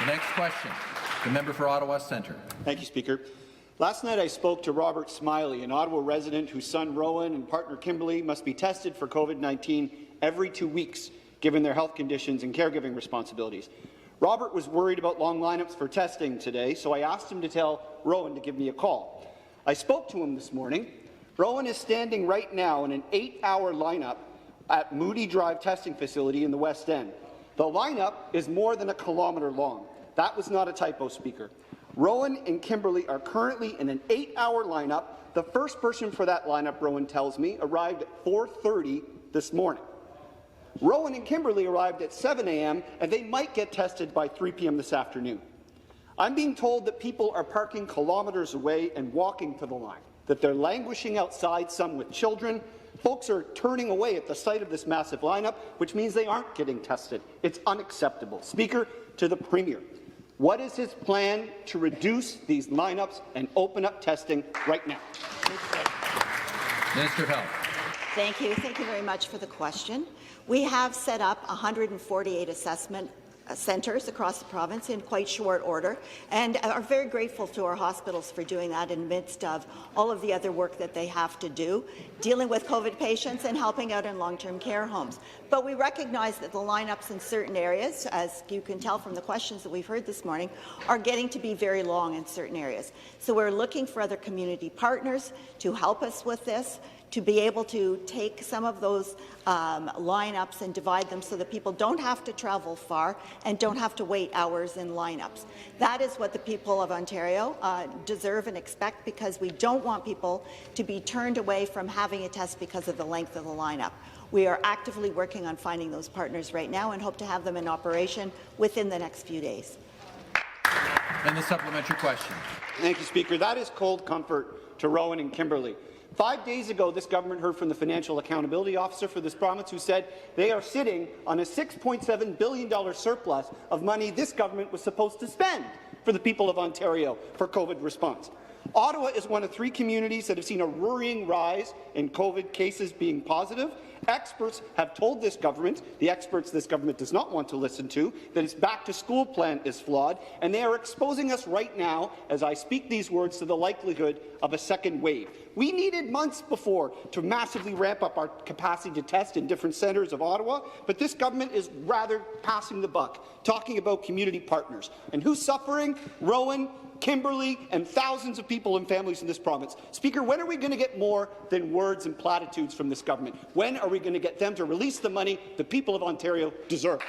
The next question, the member for Ottawa Centre. Thank you, Speaker. Last night I spoke to Robert Smiley, an Ottawa resident whose son Rowan and partner Kimberly must be tested for COVID-19 every 2 weeks, given their health conditions and caregiving responsibilities. Robert was worried about long lineups for testing today, so I asked him to tell Rowan to give me a call. I spoke to him this morning. Rowan is standing right now in an 8-hour lineup at Moody Drive testing facility in the West End. The lineup is more than 1 kilometre long. That was not a typo, Speaker. Rowan and Kimberly are currently in an 8-hour lineup. The first person for that lineup, Rowan tells me, arrived at 4:30 this morning. Rowan and Kimberly arrived at 7 a.m. and they might get tested by 3 p.m. this afternoon. I'm being told that people are parking kilometres away and walking to the line, that they're languishing outside, some with children. Folks are turning away at the sight of this massive lineup, which means they aren't getting tested. It's unacceptable. Speaker, to the Premier, what is his plan to reduce these lineups and open up testing right now? Minister of Health. Thank you. Thank you very much for the question. We have set up 148 assessment centres across the province in quite short order, and are very grateful to our hospitals for doing that in the midst of all of the other work that they have to do, dealing with COVID patients and helping out in long-term care homes. But we recognize that the lineups in certain areas, as you can tell from the questions that we've heard this morning, are getting to be very long in certain areas. So we're looking for other community partners to help us with this, to be able to take some of those lineups and divide them so that people don't have to travel far and don't have to wait hours in lineups. That is what the people of Ontario deserve and expect, because we don't want people to be turned away from having a test because of the length of the lineup. We are actively working on finding those partners right now and hope to have them in operation within the next few days. And the supplementary question. Thank you, Speaker. That is cold comfort to Rowan and Kimberly. 5 days ago, this government heard from the Financial Accountability Officer for this province, who said they are sitting on a $6.7 billion surplus of money this government was supposed to spend for the people of Ontario for COVID response. Ottawa is one of 3 communities that have seen a worrying rise in COVID cases being positive. Experts have told this government, the experts this government does not want to listen to, that its back-to-school plan is flawed, and they are exposing us right now, as I speak these words, to the likelihood of a second wave. We needed months before to massively ramp up our capacity to test in different centres of Ottawa, but this government is rather passing the buck, talking about community partners. And who's suffering? Rowan, Kimberly, and thousands of people and families in this province. Speaker, when are we going to get more than words and platitudes from this government? When are we going to get them to release the money the people of Ontario deserve?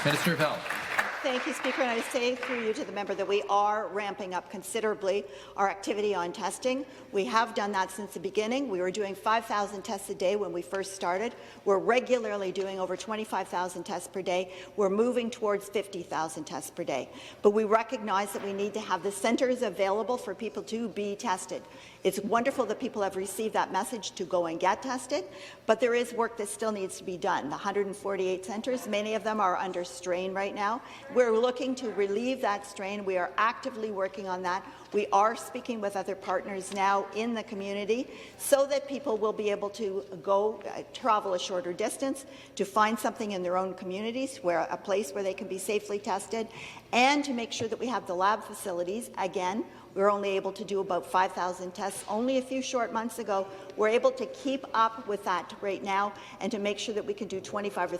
Minister of Health. Thank you, Speaker. And I say through you to the member that we are ramping up considerably our activity on testing. We have done that since the beginning. We were doing 5,000 tests a day when we first started. We're regularly doing over 25,000 tests per day. We're moving towards 50,000 tests per day. But we recognize that we need to have the centres available for people to be tested. It's wonderful that people have received that message to go and get tested, but there is work that still needs to be done. The 148 centres, many of them are under strain right now. We're looking to relieve that strain. We are actively working on that. We are speaking with other partners now in the community so that people will be able to go travel a shorter distance to find something in their own communities, a place where they can be safely tested, and to make sure that we have the lab facilities. Again, we're only able to do about 5,000 tests only a few short months ago. We're able to keep up with that right now and to make sure that we can do 25 or